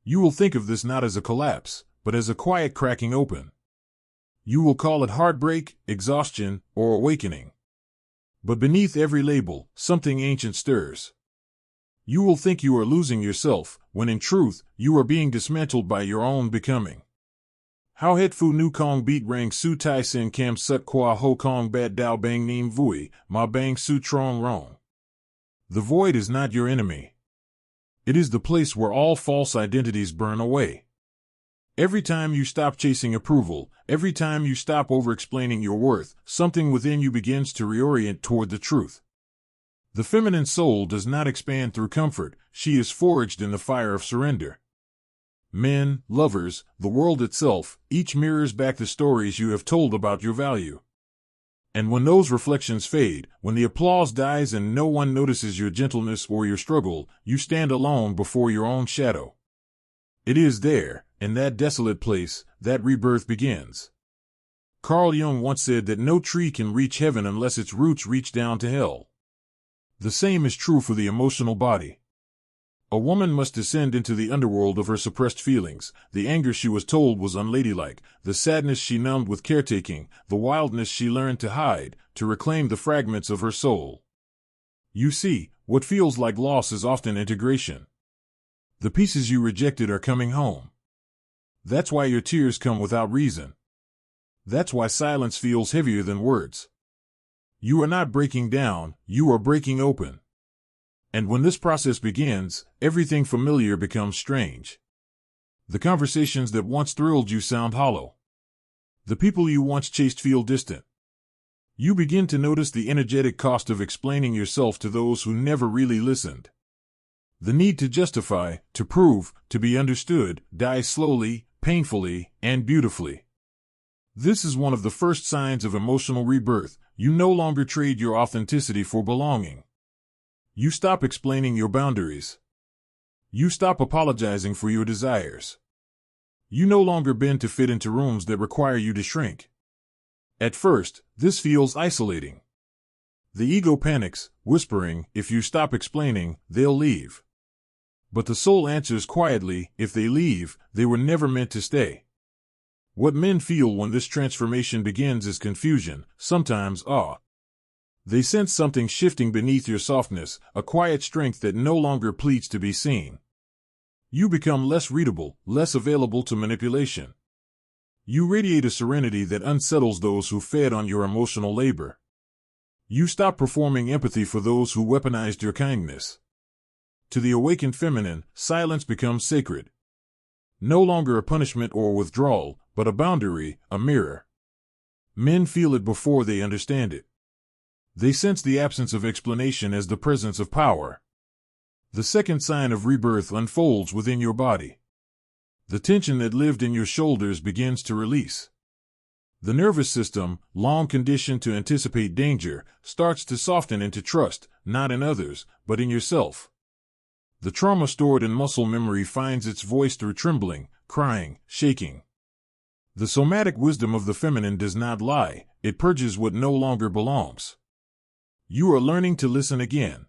You will think of this not as a collapse, but as a quiet cracking open. You will call it heartbreak, exhaustion, or awakening. But beneath every label, something ancient stirs. You will think you are losing yourself, when in truth, you are being dismantled by your own becoming. How het fu nu kong beat rang su tai sin kam sut qua ho kong bat dao bang neem vui, ma bang su trong rong. The void is not your enemy. It is the place where all false identities burn away. Every time you stop chasing approval, every time you stop over-explaining your worth, something within you begins to reorient toward the truth. The feminine soul does not expand through comfort, she is forged in the fire of surrender. Men, lovers, the world itself, each mirrors back the stories you have told about your value. And when those reflections fade, when the applause dies and no one notices your gentleness or your struggle, you stand alone before your own shadow. It is there, in that desolate place, that rebirth begins. Carl Jung once said that no tree can reach heaven unless its roots reach down to hell. The same is true for the emotional body. A woman must descend into the underworld of her suppressed feelings, the anger she was told was unladylike, the sadness she numbed with caretaking, the wildness she learned to hide, to reclaim the fragments of her soul. You see, what feels like loss is often integration. The pieces you rejected are coming home. That's why your tears come without reason. That's why silence feels heavier than words. You are not breaking down, you are breaking open. And when this process begins, everything familiar becomes strange. The conversations that once thrilled you sound hollow. The people you once chased feel distant. You begin to notice the energetic cost of explaining yourself to those who never really listened. The need to justify, to prove, to be understood, dies slowly, painfully, and beautifully. This is one of the first signs of emotional rebirth. You no longer trade your authenticity for belonging. You stop explaining your boundaries. You stop apologizing for your desires. You no longer bend to fit into rooms that require you to shrink. At first, this feels isolating. The ego panics, whispering, if you stop explaining, they'll leave. But the soul answers quietly, if they leave, they were never meant to stay. What men feel when this transformation begins is confusion, sometimes awe. They sense something shifting beneath your softness, a quiet strength that no longer pleads to be seen. You become less readable, less available to manipulation. You radiate a serenity that unsettles those who fed on your emotional labor. You stop performing empathy for those who weaponized your kindness. To the awakened feminine, silence becomes sacred. No longer a punishment or withdrawal, but a boundary, a mirror. Men feel it before they understand it. They sense the absence of explanation as the presence of power. The second sign of rebirth unfolds within your body. The tension that lived in your shoulders begins to release. The nervous system, long conditioned to anticipate danger, starts to soften into trust, not in others, but in yourself. The trauma stored in muscle memory finds its voice through trembling, crying, shaking. The somatic wisdom of the feminine does not lie, it purges what no longer belongs. You are learning to listen again.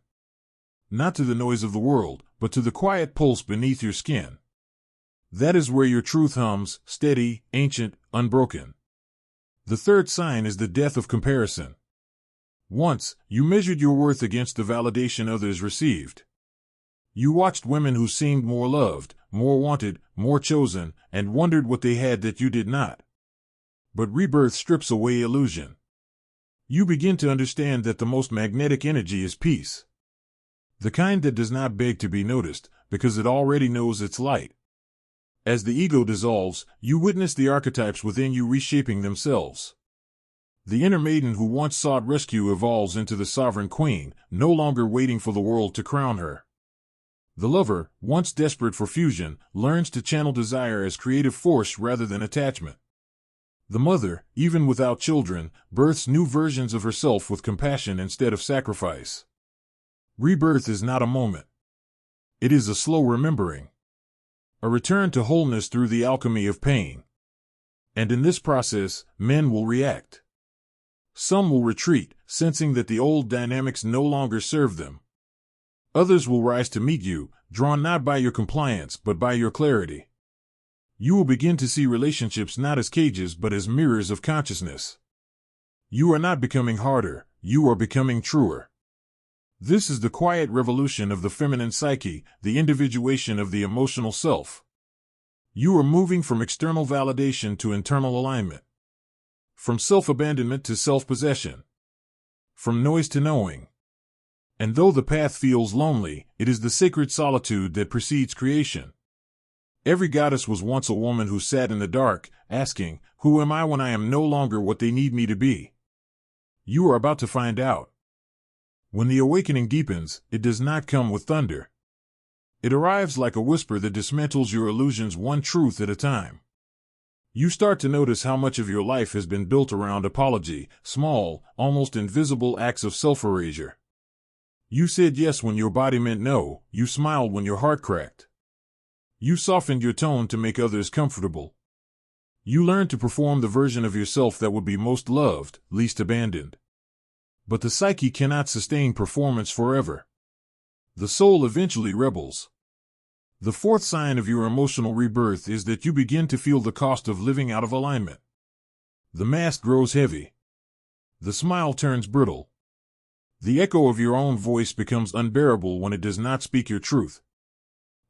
Not to the noise of the world, but to the quiet pulse beneath your skin. That is where your truth hums, steady, ancient, unbroken. The third sign is the death of comparison. Once, you measured your worth against the validation others received. You watched women who seemed more loved, more wanted, more chosen, and wondered what they had that you did not. But rebirth strips away illusion. You begin to understand that the most magnetic energy is peace. The kind that does not beg to be noticed, because it already knows its light. As the ego dissolves, you witness the archetypes within you reshaping themselves. The inner maiden who once sought rescue evolves into the sovereign queen, no longer waiting for the world to crown her. The lover, once desperate for fusion, learns to channel desire as creative force rather than attachment. The mother, even without children, births new versions of herself with compassion instead of sacrifice. Rebirth is not a moment. It is a slow remembering. A return to wholeness through the alchemy of pain. And in this process, men will react. Some will retreat, sensing that the old dynamics no longer serve them. Others will rise to meet you, drawn not by your compliance but by your clarity. You will begin to see relationships not as cages but as mirrors of consciousness. You are not becoming harder, you are becoming truer. This is the quiet revolution of the feminine psyche, the individuation of the emotional self. You are moving from external validation to internal alignment. From self-abandonment to self-possession. From noise to knowing. And though the path feels lonely, it is the sacred solitude that precedes creation. Every goddess was once a woman who sat in the dark, asking, "Who am I when I am no longer what they need me to be?" You are about to find out. When the awakening deepens, it does not come with thunder. It arrives like a whisper that dismantles your illusions one truth at a time. You start to notice how much of your life has been built around apology, small, almost invisible acts of self-erasure. You said yes when your body meant no, you smiled when your heart cracked. You softened your tone to make others comfortable. You learned to perform the version of yourself that would be most loved, least abandoned. But the psyche cannot sustain performance forever. The soul eventually rebels. The fourth sign of your emotional rebirth is that you begin to feel the cost of living out of alignment. The mask grows heavy. The smile turns brittle. The echo of your own voice becomes unbearable when it does not speak your truth.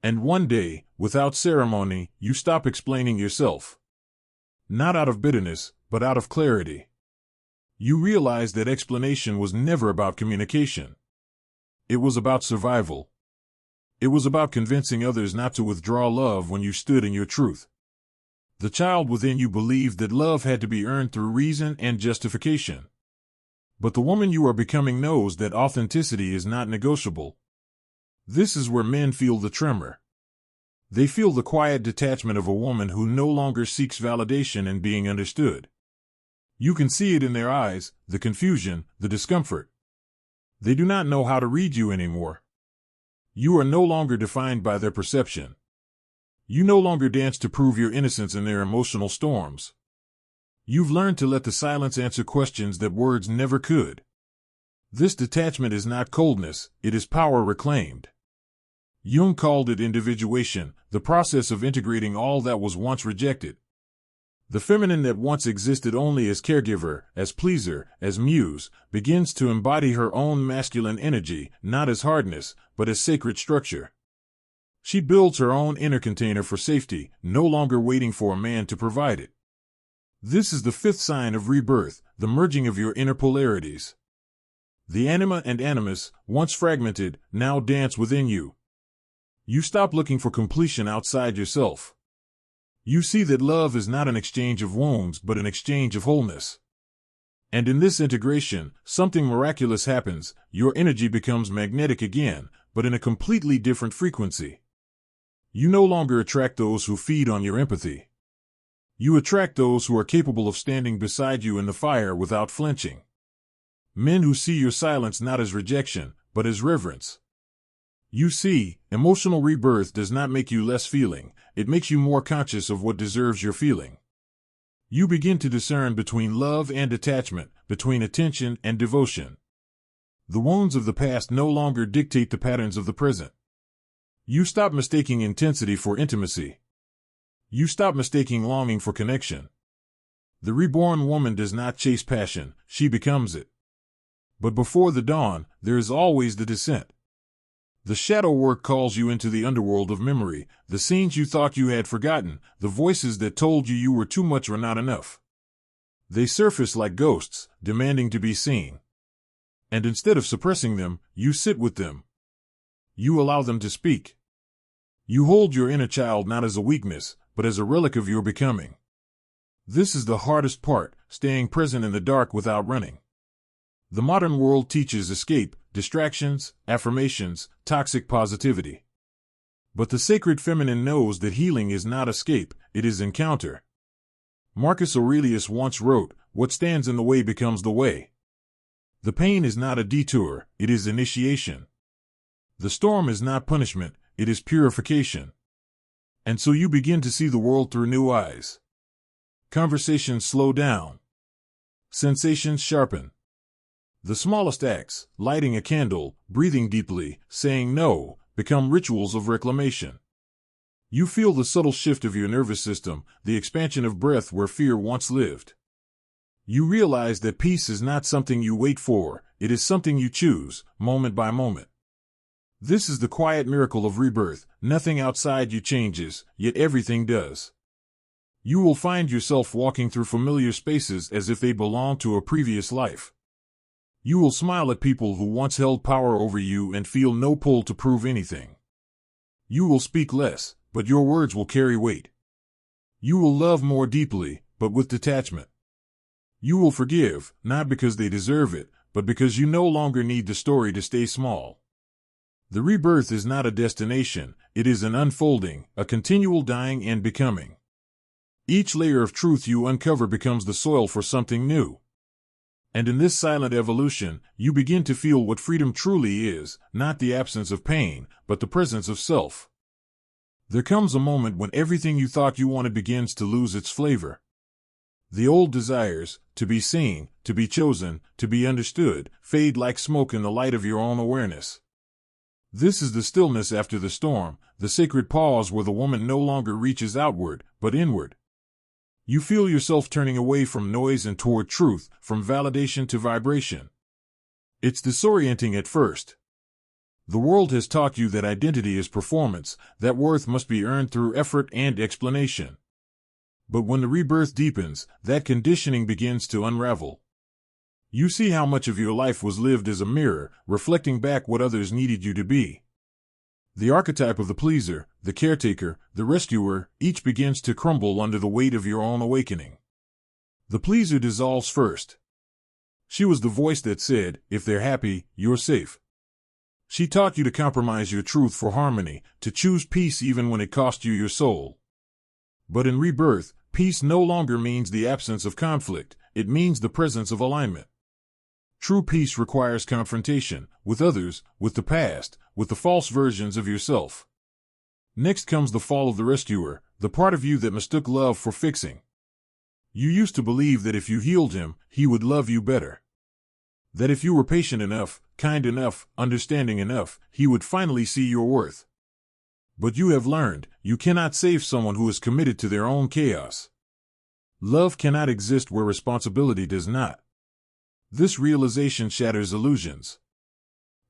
And one day, without ceremony, you stop explaining yourself. Not out of bitterness, but out of clarity. You realize that explanation was never about communication. It was about survival. It was about convincing others not to withdraw love when you stood in your truth. The child within you believed that love had to be earned through reason and justification. But the woman you are becoming knows that authenticity is not negotiable. This is where men feel the tremor. They feel the quiet detachment of a woman who no longer seeks validation and being understood. You can see it in their eyes, the confusion, the discomfort. They do not know how to read you anymore. You are no longer defined by their perception. You no longer dance to prove your innocence in their emotional storms. You've learned to let the silence answer questions that words never could. This detachment is not coldness, it is power reclaimed. Jung called it individuation, the process of integrating all that was once rejected. The feminine that once existed only as caregiver, as pleaser, as muse, begins to embody her own masculine energy, not as hardness, but as sacred structure. She builds her own inner container for safety, no longer waiting for a man to provide it. This is the fifth sign of rebirth, the merging of your inner polarities. The anima and animus, once fragmented, now dance within you. You stop looking for completion outside yourself. You see that love is not an exchange of wounds but an exchange of wholeness. And in this integration, something miraculous happens. Your energy becomes magnetic again, but in a completely different frequency. You no longer attract those who feed on your empathy. You attract those who are capable of standing beside you in the fire without flinching. Men who see your silence not as rejection, but as reverence. You see, emotional rebirth does not make you less feeling, it makes you more conscious of what deserves your feeling. You begin to discern between love and attachment, between attention and devotion. The wounds of the past no longer dictate the patterns of the present. You stop mistaking intensity for intimacy. You stop mistaking longing for connection. The reborn woman does not chase passion, she becomes it. But before the dawn, there is always the descent. The shadow work calls you into the underworld of memory, the scenes you thought you had forgotten, the voices that told you were too much or not enough. They surface like ghosts, demanding to be seen. And instead of suppressing them, you sit with them. You allow them to speak. You hold your inner child not as a weakness, but as a relic of your becoming. This is the hardest part, staying present in the dark without running. The modern world teaches escape, distractions, affirmations, toxic positivity. But the sacred feminine knows that healing is not escape, it is encounter. Marcus Aurelius once wrote, "What stands in the way becomes the way." The pain is not a detour, it is initiation. The storm is not punishment, it is purification. And so you begin to see the world through new eyes. Conversations slow down. Sensations sharpen. The smallest acts, lighting a candle, breathing deeply, saying no, become rituals of reclamation. You feel the subtle shift of your nervous system, the expansion of breath where fear once lived. You realize that peace is not something you wait for, it is something you choose, moment by moment. This is the quiet miracle of rebirth. Nothing outside you changes, yet everything does. You will find yourself walking through familiar spaces as if they belong to a previous life. You will smile at people who once held power over you and feel no pull to prove anything. You will speak less, but your words will carry weight. You will love more deeply, but with detachment. You will forgive, not because they deserve it, but because you no longer need the story to stay small. The rebirth is not a destination, it is an unfolding, a continual dying and becoming. Each layer of truth you uncover becomes the soil for something new. And in this silent evolution, you begin to feel what freedom truly is, not the absence of pain, but the presence of self. There comes a moment when everything you thought you wanted begins to lose its flavor. The old desires, to be seen, to be chosen, to be understood, fade like smoke in the light of your own awareness. This is the stillness after the storm, the sacred pause where the woman no longer reaches outward, but inward. You feel yourself turning away from noise and toward truth, from validation to vibration. It's disorienting at first. The world has taught you that identity is performance, that worth must be earned through effort and explanation. But when the rebirth deepens, that conditioning begins to unravel. You see how much of your life was lived as a mirror, reflecting back what others needed you to be. The archetype of the pleaser, the caretaker, the rescuer, each begins to crumble under the weight of your own awakening. The pleaser dissolves first. She was the voice that said, if they're happy, you're safe. She taught you to compromise your truth for harmony, to choose peace even when it cost you your soul. But in rebirth, peace no longer means the absence of conflict, it means the presence of alignment. True peace requires confrontation, with others, with the past, with the false versions of yourself. Next comes the fall of the rescuer, the part of you that mistook love for fixing. You used to believe that if you healed him, he would love you better. That if you were patient enough, kind enough, understanding enough, he would finally see your worth. But you have learned, you cannot save someone who is committed to their own chaos. Love cannot exist where responsibility does not. This realization shatters illusions.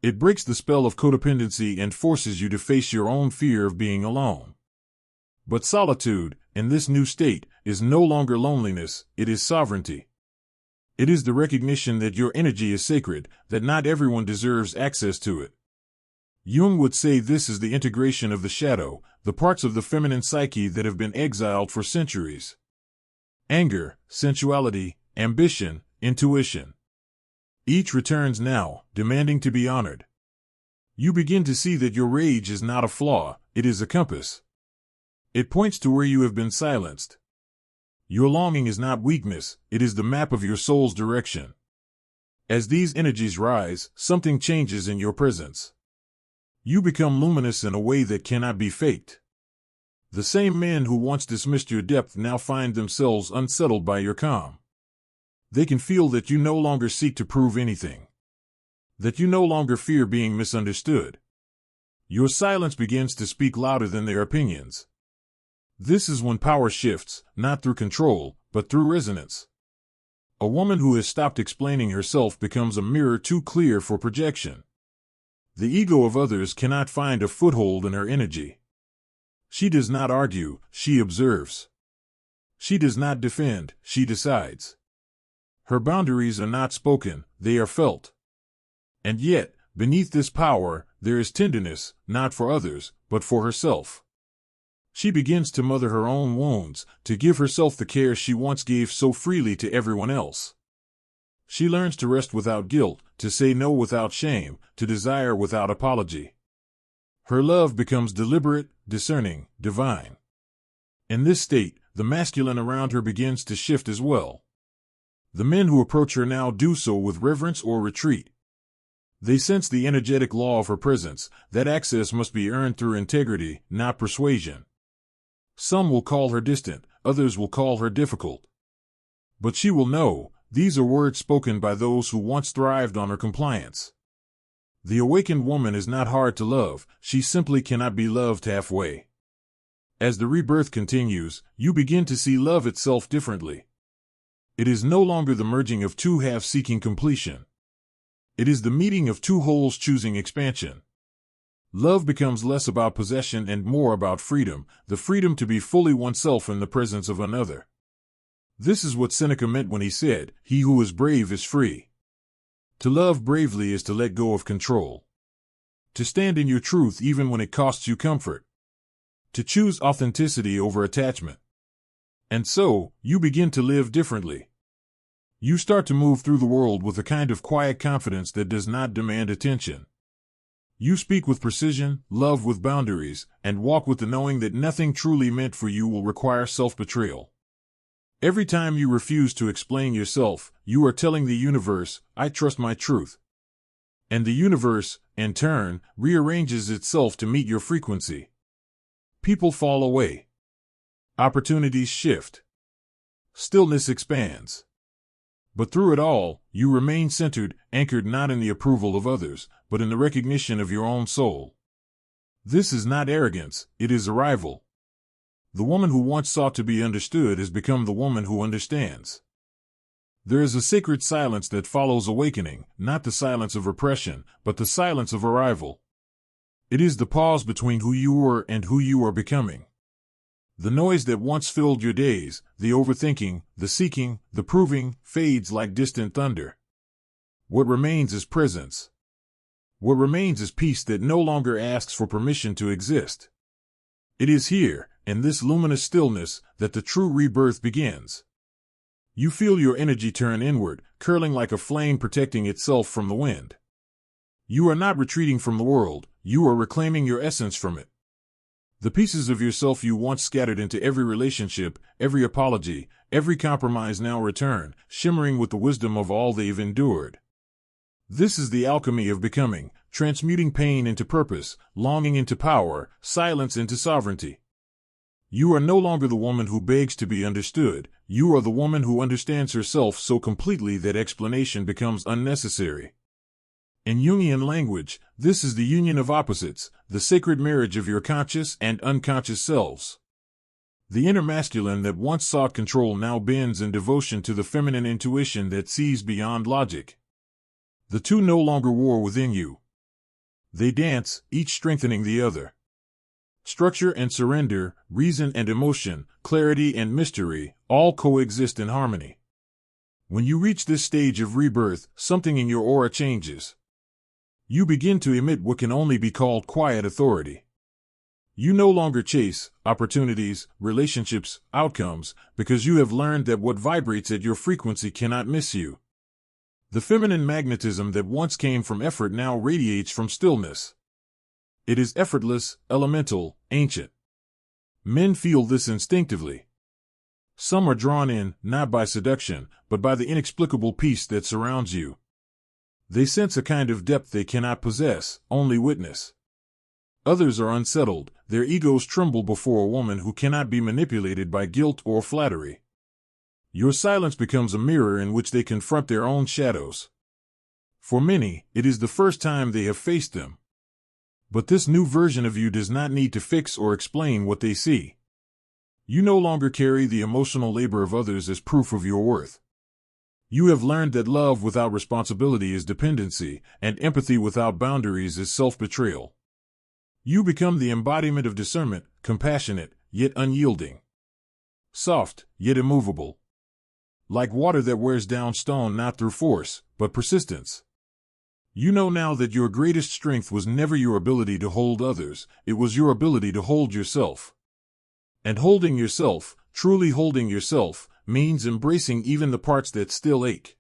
It breaks the spell of codependency and forces you to face your own fear of being alone. But solitude, in this new state, is no longer loneliness, it is sovereignty. It is the recognition that your energy is sacred, that not everyone deserves access to it. Jung would say this is the integration of the shadow, the parts of the feminine psyche that have been exiled for centuries. Anger, sensuality, ambition, intuition. Each returns now, demanding to be honored. You begin to see that your rage is not a flaw, it is a compass. It points to where you have been silenced. Your longing is not weakness, it is the map of your soul's direction. As these energies rise, something changes in your presence. You become luminous in a way that cannot be faked. The same men who once dismissed your depth now find themselves unsettled by your calm. They can feel that you no longer seek to prove anything. That you no longer fear being misunderstood. Your silence begins to speak louder than their opinions. This is when power shifts, not through control, but through resonance. A woman who has stopped explaining herself becomes a mirror too clear for projection. The ego of others cannot find a foothold in her energy. She does not argue, she observes. She does not defend, she decides. Her boundaries are not spoken, they are felt. And yet, beneath this power, there is tenderness, not for others, but for herself. She begins to mother her own wounds, to give herself the care she once gave so freely to everyone else. She learns to rest without guilt, to say no without shame, to desire without apology. Her love becomes deliberate, discerning, divine. In this state, the masculine around her begins to shift as well. The men who approach her now do so with reverence or retreat. They sense the energetic law of her presence, that access must be earned through integrity, not persuasion. Some will call her distant, others will call her difficult. But she will know, these are words spoken by those who once thrived on her compliance. The awakened woman is not hard to love, she simply cannot be loved halfway. As the rebirth continues, you begin to see love itself differently. It is no longer the merging of two halves seeking completion. It is the meeting of two wholes choosing expansion. Love becomes less about possession and more about freedom, the freedom to be fully oneself in the presence of another. This is what Seneca meant when he said, "He who is brave is free." To love bravely is to let go of control. To stand in your truth even when it costs you comfort. To choose authenticity over attachment. And so, you begin to live differently. You start to move through the world with a kind of quiet confidence that does not demand attention. You speak with precision, love with boundaries, and walk with the knowing that nothing truly meant for you will require self-betrayal. Every time you refuse to explain yourself, you are telling the universe, "I trust my truth." And the universe, in turn, rearranges itself to meet your frequency. People fall away. Opportunities shift. Stillness expands. But through it all, you remain centered, anchored not in the approval of others, but in the recognition of your own soul. This is not arrogance, it is arrival. The woman who once sought to be understood has become the woman who understands. There is a sacred silence that follows awakening, not the silence of repression, but the silence of arrival. It is the pause between who you were and who you are becoming. The noise that once filled your days, the overthinking, the seeking, the proving, fades like distant thunder. What remains is presence. What remains is peace that no longer asks for permission to exist. It is here, in this luminous stillness, that the true rebirth begins. You feel your energy turn inward, curling like a flame protecting itself from the wind. You are not retreating from the world, you are reclaiming your essence from it. The pieces of yourself you once scattered into every relationship, every apology, every compromise now return, shimmering with the wisdom of all they've endured. This is the alchemy of becoming, transmuting pain into purpose, longing into power, silence into sovereignty. You are no longer the woman who begs to be understood, you are the woman who understands herself so completely that explanation becomes unnecessary. In Jungian language, this is the union of opposites, the sacred marriage of your conscious and unconscious selves. The inner masculine that once sought control now bends in devotion to the feminine intuition that sees beyond logic. The two no longer war within you. They dance, each strengthening the other. Structure and surrender, reason and emotion, clarity and mystery, all coexist in harmony. When you reach this stage of rebirth, something in your aura changes. You begin to emit what can only be called quiet authority. You no longer chase opportunities, relationships, outcomes, because you have learned that what vibrates at your frequency cannot miss you. The feminine magnetism that once came from effort now radiates from stillness. It is effortless, elemental, ancient. Men feel this instinctively. Some are drawn in, not by seduction, but by the inexplicable peace that surrounds you. They sense a kind of depth they cannot possess, only witness. Others are unsettled, their egos tremble before a woman who cannot be manipulated by guilt or flattery. Your silence becomes a mirror in which they confront their own shadows. For many, it is the first time they have faced them. But this new version of you does not need to fix or explain what they see. You no longer carry the emotional labor of others as proof of your worth. You have learned that love without responsibility is dependency, and empathy without boundaries is self-betrayal. You become the embodiment of discernment, compassionate, yet unyielding. Soft, yet immovable. Like water that wears down stone not through force, but persistence. You know now that your greatest strength was never your ability to hold others, it was your ability to hold yourself. And holding yourself, truly holding yourself, means embracing even the parts that still ache.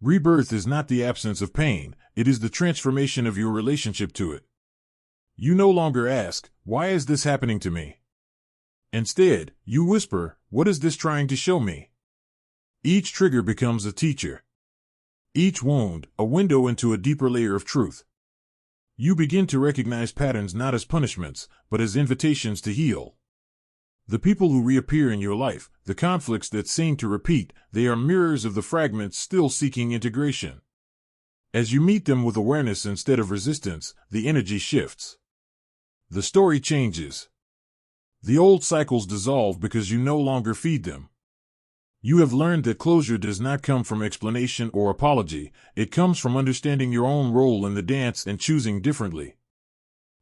Rebirth is not the absence of pain, it is the transformation of your relationship to it. You no longer ask, "Why is this happening to me?" Instead, you whisper, "What is this trying to show me?" Each trigger becomes a teacher. Each wound, a window into a deeper layer of truth. You begin to recognize patterns not as punishments, but as invitations to heal. The people who reappear in your life, the conflicts that seem to repeat, they are mirrors of the fragments still seeking integration. As you meet them with awareness instead of resistance, the energy shifts. The story changes. The old cycles dissolve because you no longer feed them. You have learned that closure does not come from explanation or apology, it comes from understanding your own role in the dance and choosing differently.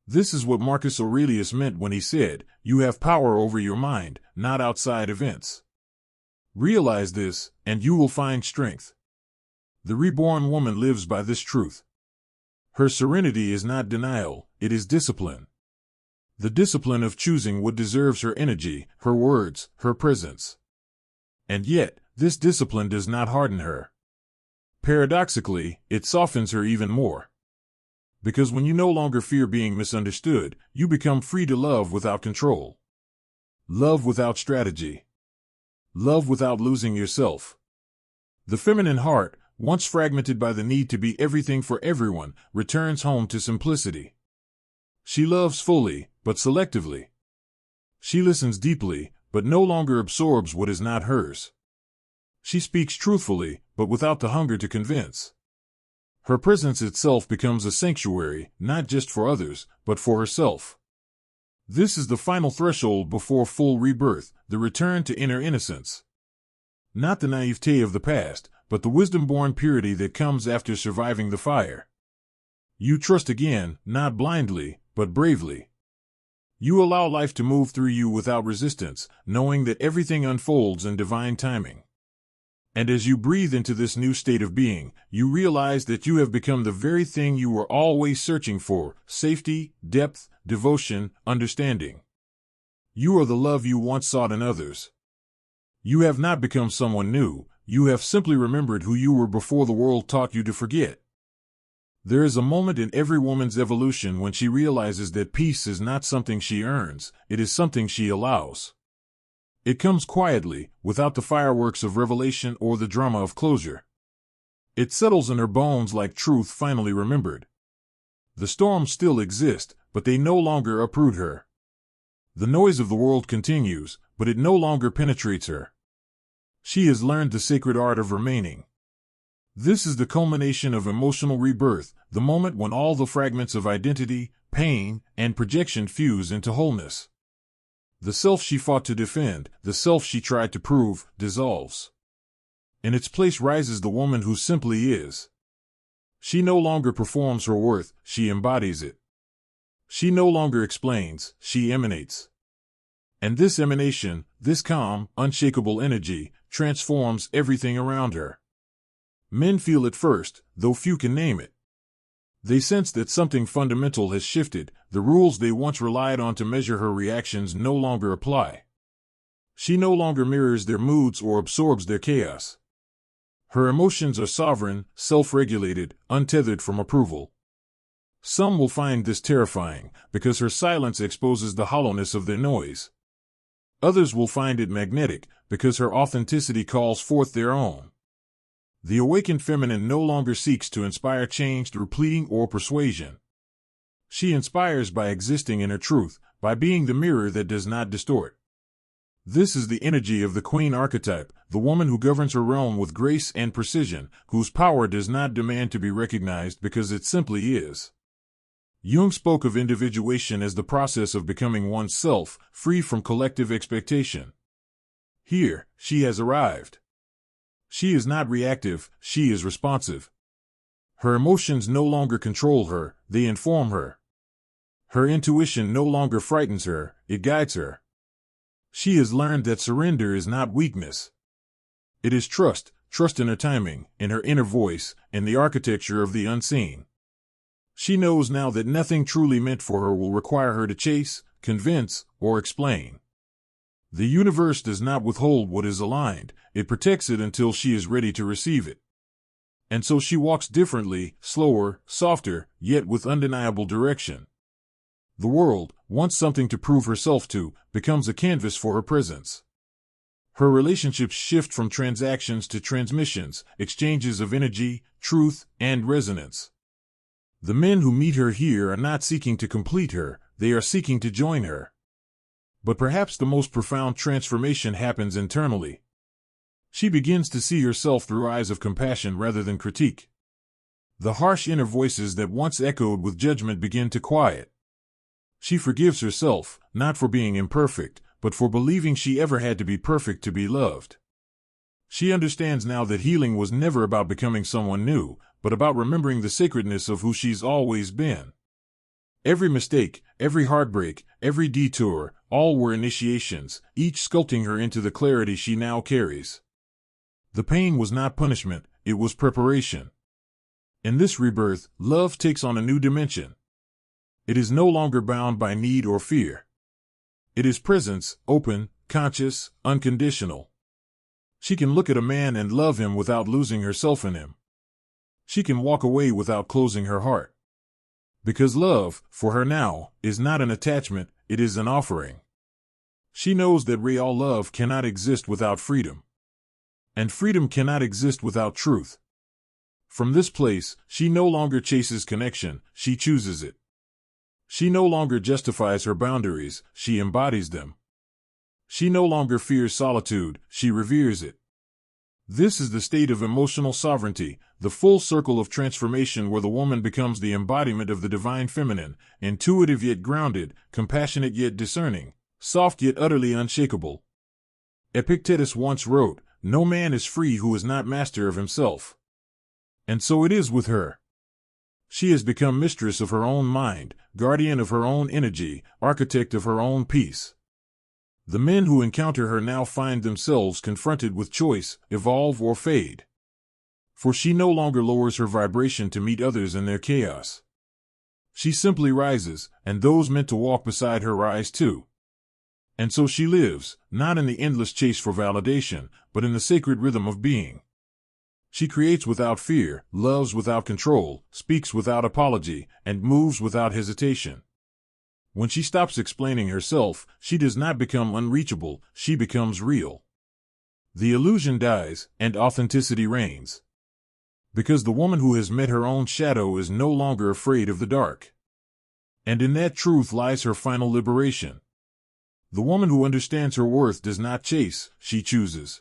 This is what Marcus Aurelius meant when he said, "You have power over your mind, not outside events." Realize this, and you will find strength. The reborn woman lives by this truth. Her serenity is not denial, it is discipline. The discipline of choosing what deserves her energy, her words, her presence. And yet, this discipline does not harden her. Paradoxically, it softens her even more. Because when you no longer fear being misunderstood, you become free to love without control. Love without strategy. Love without losing yourself. The feminine heart, once fragmented by the need to be everything for everyone, returns home to simplicity. She loves fully, but selectively. She listens deeply, but no longer absorbs what is not hers. She speaks truthfully, but without the hunger to convince. Her presence itself becomes a sanctuary, not just for others, but for herself. This is the final threshold before full rebirth, the return to inner innocence. Not the naivete of the past, but the wisdom-born purity that comes after surviving the fire. You trust again, not blindly, but bravely. You allow life to move through you without resistance, knowing that everything unfolds in divine timing. And as you breathe into this new state of being, you realize that you have become the very thing you were always searching for: safety, depth, devotion, understanding. You are the love you once sought in others. You have not become someone new, you have simply remembered who you were before the world taught you to forget. There is a moment in every woman's evolution when she realizes that peace is not something she earns, it is something she allows. It comes quietly, without the fireworks of revelation or the drama of closure. It settles in her bones like truth finally remembered. The storms still exist, but they no longer uproot her. The noise of the world continues, but it no longer penetrates her. She has learned the sacred art of remaining. This is the culmination of emotional rebirth, the moment when all the fragments of identity, pain, and projection fuse into wholeness. The self she fought to defend, the self she tried to prove, dissolves. In its place rises the woman who simply is. She no longer performs her worth, she embodies it. She no longer explains, she emanates. And this emanation, this calm, unshakable energy, transforms everything around her. Men feel it first, though few can name it. They sense that something fundamental has shifted, the rules they once relied on to measure her reactions no longer apply. She no longer mirrors their moods or absorbs their chaos. Her emotions are sovereign, self-regulated, untethered from approval. Some will find this terrifying, because her silence exposes the hollowness of their noise. Others will find it magnetic, because her authenticity calls forth their own. The awakened feminine no longer seeks to inspire change through pleading or persuasion. She inspires by existing in her truth, by being the mirror that does not distort. This is the energy of the queen archetype, the woman who governs her realm with grace and precision, whose power does not demand to be recognized because it simply is. Jung spoke of individuation as the process of becoming oneself, free from collective expectation. Here, she has arrived. She is not reactive, she is responsive. Her emotions no longer control her, they inform her. Her intuition no longer frightens her, it guides her. She has learned that surrender is not weakness. It is trust, trust in her timing, in her inner voice, in the architecture of the unseen. She knows now that nothing truly meant for her will require her to chase, convince, or explain. The universe does not withhold what is aligned, it protects it until she is ready to receive it. And so she walks differently, slower, softer, yet with undeniable direction. The world, once something to prove herself to, becomes a canvas for her presence. Her relationships shift from transactions to transmissions, exchanges of energy, truth, and resonance. The men who meet her here are not seeking to complete her, they are seeking to join her. But perhaps the most profound transformation happens internally. She begins to see herself through eyes of compassion rather than critique. The harsh inner voices that once echoed with judgment begin to quiet. She forgives herself, not for being imperfect, but for believing she ever had to be perfect to be loved. She understands now that healing was never about becoming someone new, but about remembering the sacredness of who she's always been. Every mistake, every heartbreak, every detour, all were initiations, each sculpting her into the clarity she now carries. The pain was not punishment, it was preparation. In this rebirth, love takes on a new dimension. It is no longer bound by need or fear. It is presence, open, conscious, unconditional. She can look at a man and love him without losing herself in him. She can walk away without closing her heart. Because love, for her now, is not an attachment, it is an offering. She knows that real love cannot exist without freedom. And freedom cannot exist without truth. From this place, she no longer chases connection, she chooses it. She no longer justifies her boundaries, she embodies them. She no longer fears solitude, she reveres it. This is the state of emotional sovereignty, the full circle of transformation where the woman becomes the embodiment of the divine feminine, intuitive yet grounded, compassionate yet discerning, soft yet utterly unshakable. Epictetus once wrote, "No man is free who is not master of himself." And so it is with her. She has become mistress of her own mind, guardian of her own energy, architect of her own peace. The men who encounter her now find themselves confronted with choice, evolve or fade. For she no longer lowers her vibration to meet others in their chaos. She simply rises, and those meant to walk beside her rise too. And so she lives, not in the endless chase for validation, but in the sacred rhythm of being. She creates without fear, loves without control, speaks without apology, and moves without hesitation. When she stops explaining herself, she does not become unreachable, she becomes real. The illusion dies, and authenticity reigns. Because the woman who has met her own shadow is no longer afraid of the dark. And in that truth lies her final liberation. The woman who understands her worth does not chase, she chooses.